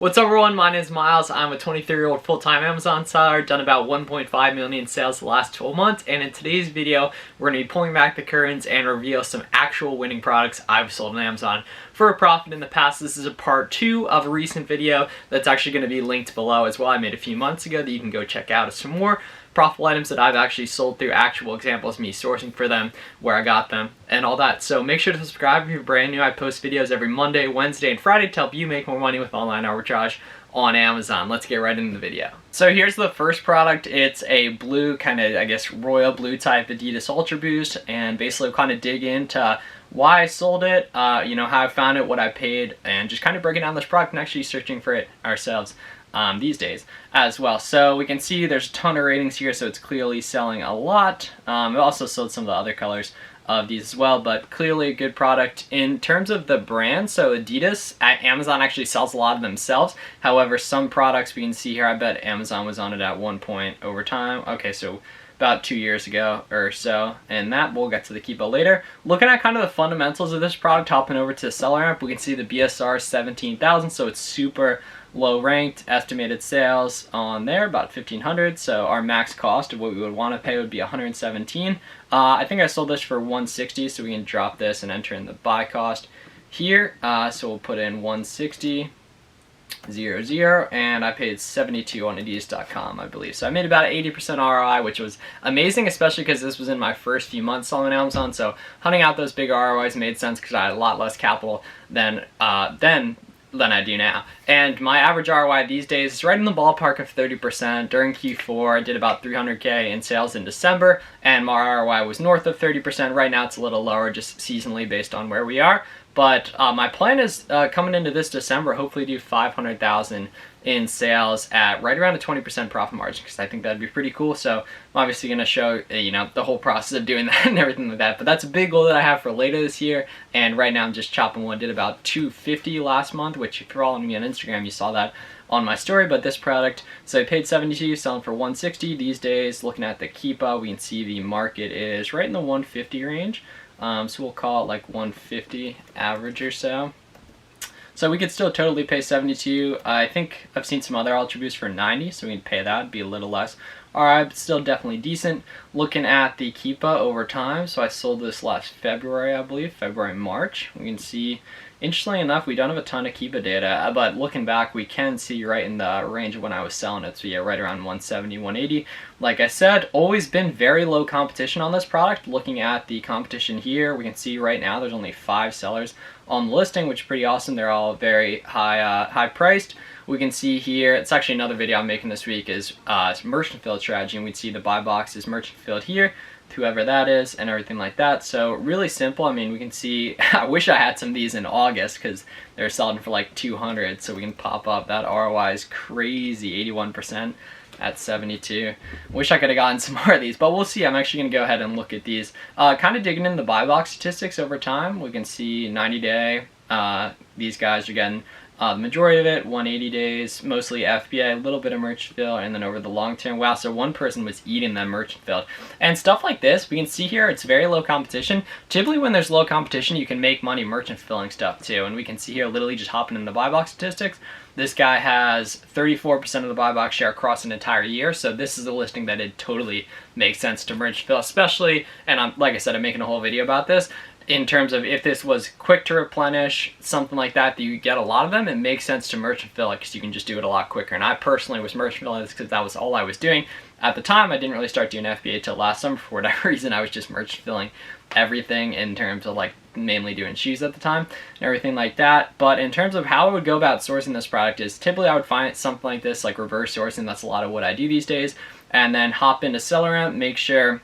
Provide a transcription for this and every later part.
What's up everyone, my name is Miles. I'm a 23-year-old full-time Amazon seller, done about 1.5 million in sales the last 12 months, and in today's video, we're going to be pulling back the curtains and reveal some actual winning products I've sold on Amazon for a profit in the past. This is a part 2 of a recent video that's actually going to be linked below as well. I made a few months ago that you can go check out as some more profitable items that I've actually sold through actual examples, me sourcing for them, where I got them, and all that. So make sure to subscribe if you're brand new. I post videos every Monday, Wednesday, and Friday to help you make more money with online arbitrage on Amazon. Let's get right into the video. So here's the first product. It's a blue, kind of, I guess, royal blue type Adidas Ultra Boost, and basically kind of dig into why I sold it, how I found it, what I paid, and just kind of breaking down this product and actually searching for it ourselves these days as well. So we can see there's a ton of ratings here, so it's clearly selling a lot. We also sold some of the other colors of these as well, but clearly a good product. In terms of the brand, so Adidas, Amazon actually sells a lot of themselves. However, some products we can see here, I bet Amazon was on it at one point over time. Okay, so about 2 years ago or so, and that we'll get to the Keepa later. Looking at kind of the fundamentals of this product, hopping over to SellerAmp, we can see the BSR is 17,000, so it's super low ranked. Estimated sales on there about 1,500, so our max cost of what we would want to pay would be 117. I think I sold this for 160, so we can drop this and enter in the buy cost here. So we'll put in 160. 00, and I paid 72 on Adidas.com, I believe. So I made about 80% ROI, which was amazing, especially because this was in my first few months on Amazon. So hunting out those big ROIs made sense because I had a lot less capital than I do now. And my average ROI these days is right in the ballpark of 30%. During Q4, I did about 300K in sales in December, and my ROI was north of 30%. Right now it's a little lower, just seasonally based on where we are. But my plan is coming into this December, hopefully do 500,000 in sales at right around a 20% profit margin, because I think that'd be pretty cool. So I'm obviously going to show the whole process of doing that and everything like that. But that's a big goal that I have for later this year. And right now I'm just chopping one. Did about 250 last month, which if you're following me on Instagram, you saw that on my story. But this product, so I paid 72, selling for 160 these days. Looking at the Keepa, we can see the market is right in the 150 range. So we'll call it like 150 average or so. So we could still totally pay 72. I think I've seen some other Ultra Boosts for 90, so we can pay that, be a little less. Alright, but still definitely decent. Looking at the Keepa over time, so I sold this last February, I believe, March. We can see, interestingly enough, we don't have a ton of Keepa data, but looking back, we can see right in the range of when I was selling it. So yeah, right around 170, 180. Like I said, always been very low competition on this product. Looking at the competition here, we can see right now there's only 5 sellers on the listing, which is pretty awesome. They're all very high priced. We can see here, it's actually another video I'm making this week, is merchant filled strategy, and we'd see the buy box is merchant filled here, whoever that is, and everything like that. So really simple. I mean, we can see, I wish I had some of these in August because they're selling for like 200, so we can pop up. That ROI is crazy, 81% at 72. Wish I could have gotten some more of these, but we'll see. I'm actually going to go ahead and look at these. Kind of digging in the buy box statistics over time. We can see 90 day, these guys are getting the majority of it, 180 days, mostly FBA, a little bit of merchant fill, and then over the long term, wow, so one person was eating that merchant fill. And stuff like this, we can see here, it's very low competition. Typically when there's low competition, you can make money merchant filling stuff too. And we can see here, literally just hopping in the buy box statistics, this guy has 34% of the buy box share across an entire year. So this is a listing that it totally makes sense to merchant fill, especially, and like I said, I'm making a whole video about this, in terms of if this was quick to replenish, something like that you get a lot of them, it makes sense to merchant fill it because you can just do it a lot quicker. And I personally was merchant filling this because that was all I was doing. At the time, I didn't really start doing FBA till last summer. For whatever reason, I was just merchant filling everything in terms of like mainly doing shoes at the time and everything like that. But in terms of how I would go about sourcing this product is typically I would find something like this, like reverse sourcing. That's a lot of what I do these days. And then hop into SellerAmp, make sure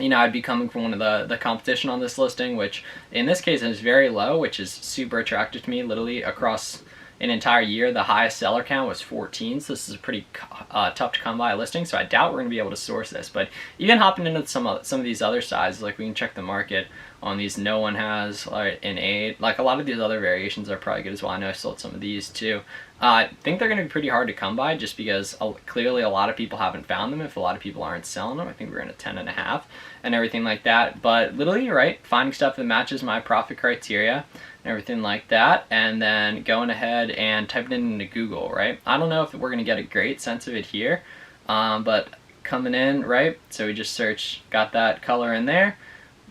I'd be coming from one of the competition on this listing, which in this case is very low, which is super attractive to me. Literally across an entire year, the highest seller count was 14, so this is a pretty tough to come by listing, so I doubt we're going to be able to source this. But even hopping into some of these other sizes, like we can check the market on these no one has, like an 8. Like a lot of these other variations are probably good as well. I know I sold some of these too. I think they're going to be pretty hard to come by just because clearly a lot of people haven't found them if a lot of people aren't selling them. I think we're in a 10.5 and everything like that. But literally, right, finding stuff that matches my profit criteria and everything like that, and then going ahead and typing it into Google, right? I don't know if we're going to get a great sense of it here, but coming in, right, so we just search, got that color in there.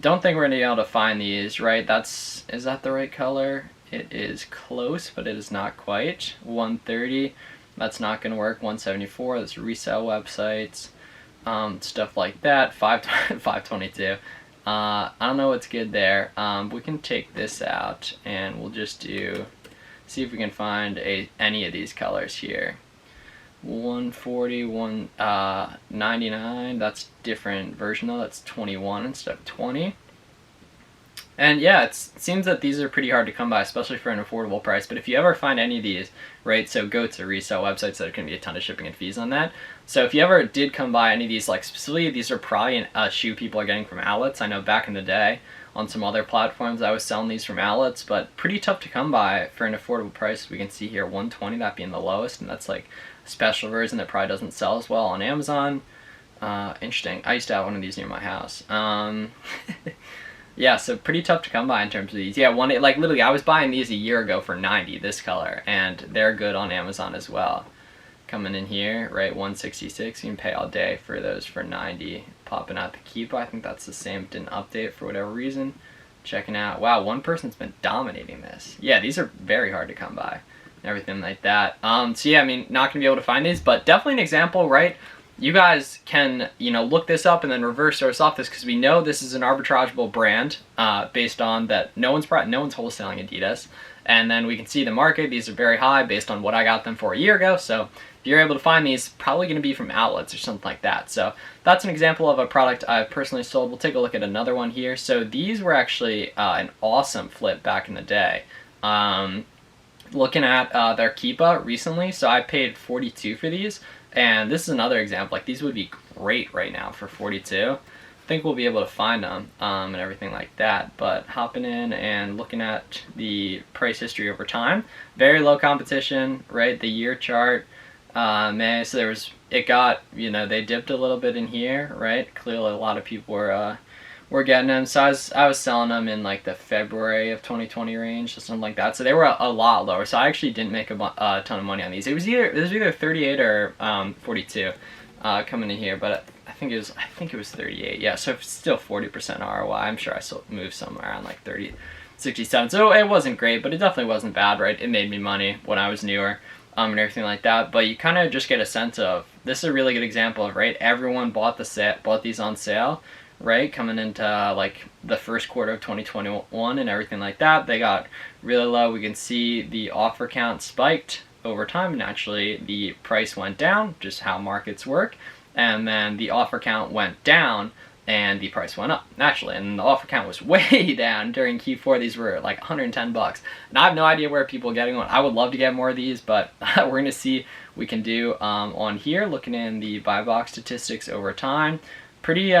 Don't think we're going to be able to find these, right? Is that the right color? It is close, but it is not quite. 130, that's not going to work. 174, that's resale websites, stuff like that. 522. I don't know what's good there. We can take this out, and we'll just see if we can find any of these colors here. 140, 199, that's different version though, that's 21 instead of 20. And yeah, it seems that these are pretty hard to come by, especially for an affordable price. But if you ever find any of these, right, so go to resale websites, there's going to be a ton of shipping and fees on that. So if you ever did come by any of these, like specifically these are probably a shoe people are getting from outlets. I know back in the day on some other platforms I was selling these from outlets, but pretty tough to come by for an affordable price. We can see here 120, that being the lowest, and that's like a special version that probably doesn't sell as well on Amazon. Interesting. I used to have one of these near my house. Yeah, so pretty tough to come by in terms of these. Yeah, like literally I was buying these a year ago for 90, this color, and they're good on Amazon as well. Coming in here, right, 166, you can pay all day for those for 90. Popping out the Keepa, I think that's the same, didn't update for whatever reason. Checking out, wow, one person's been dominating this. Yeah, these are very hard to come by, and everything like that. So yeah, I mean, not gonna be able to find these, but definitely an example, right? You guys can, look this up and then reverse source off this because we know this is an arbitrageable brand based on that no one's wholesaling Adidas. And then we can see the market. These are very high based on what I got them for a year ago. So if you're able to find these, probably going to be from outlets or something like that. So that's an example of a product I've personally sold. We'll take a look at another one here. So these were actually an awesome flip back in the day. Looking at their Keepa recently, so I paid 42 for these. And this is another example, like these would be great right now for 42. I think we'll be able to find them and everything like that. But hopping in and looking at the price history over time, very low competition, right? The year chart, May, so they dipped a little bit in here, right? Clearly a lot of people were getting them. So I was selling them in like the February of 2020 range or something like that. So they were a lot lower. So I actually didn't make a ton of money on these. It was either 38 or 42 coming in here, but I think it was 38. Yeah, so it's still 40% ROI. I'm sure I still moved somewhere around like 30, 67. So it wasn't great, but it definitely wasn't bad, right? It made me money when I was newer. And everything like that, but you kind of just get a sense of, this is a really good example of, right, everyone bought these on sale, right, coming into like the first quarter of 2021 and everything like that. They got really low. We can see the offer count spiked over time, and actually the price went down, just how markets work, and then the offer count went down and the price went up naturally, and the offer count was way down during Q4. These were like $110, and I have no idea where people are getting one. I would love to get more of these, but we're gonna see what we can do on here. Looking in the buy box statistics over time, pretty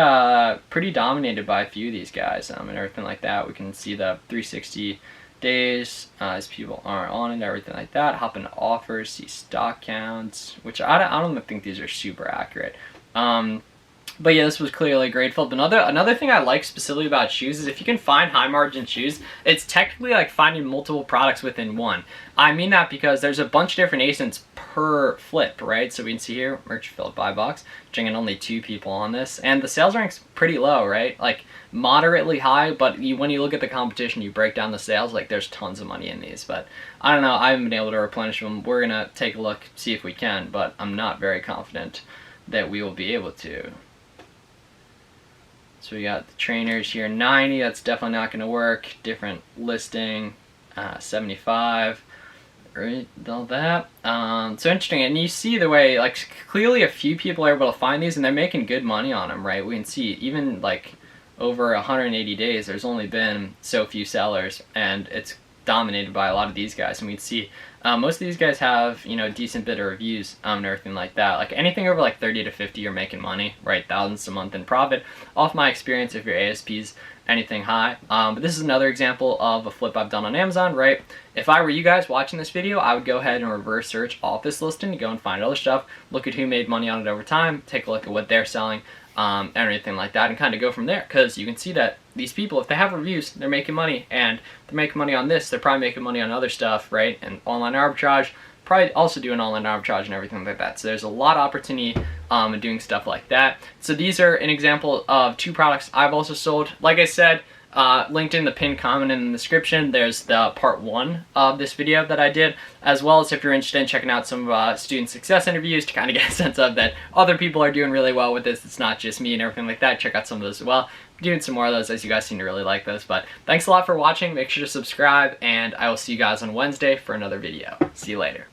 dominated by a few of these guys and everything like that. We can see the 360 days as people aren't on it and everything like that. Hop into offers, see stock counts, which I don't think these are super accurate. But yeah, this was clearly a great flip. Another thing I like specifically about shoes is if you can find high margin shoes, it's technically like finding multiple products within one. I mean that because there's a bunch of different ASINs per flip, right? So we can see here, merch filled buy box, bringing only 2 people on this, and the sales rank's pretty low, right? Like moderately high, but when you look at the competition, you break down the sales, like there's tons of money in these. But I don't know, I haven't been able to replenish them. We're gonna take a look, see if we can, but I'm not very confident that we will be able to. So we got the trainers here, 90, that's definitely not going to work. Different listing, 75, right, all that. So interesting, and you see the way, like, clearly a few people are able to find these, and they're making good money on them, right? We can see even, like, over 180 days, there's only been so few sellers, and it's dominated by a lot of these guys, and we'd see most of these guys have, you know, a decent bit of reviews and everything like that. Like anything over like 30 to 50, you're making money, right? Thousands a month in profit. Off my experience, if your ASP's anything high. But this is another example of a flip I've done on Amazon, right? If I were you guys watching this video, I would go ahead and reverse search off this listing to go and find other stuff, look at who made money on it over time, take a look at what they're selling, and everything like that, and kind of go from there. Because you can see that these people, if they have reviews, they're making money, and they're making money on this, they're probably making money on other stuff, right? And online arbitrage, probably also doing online arbitrage and everything like that. So there's a lot of opportunity in doing stuff like that. So these are an example of 2 products I've also sold. Like I said, linked in the pinned comment in the description, there's the part 1 of this video that I did, as well as if you're interested in checking out some student success interviews to kind of get a sense of that other people are doing really well with this. It's not just me and everything like that. Check out some of those as well. I'm doing some more of those as you guys seem to really like those. But thanks a lot for watching. Make sure to subscribe, and I will see you guys on Wednesday for another video. See you later.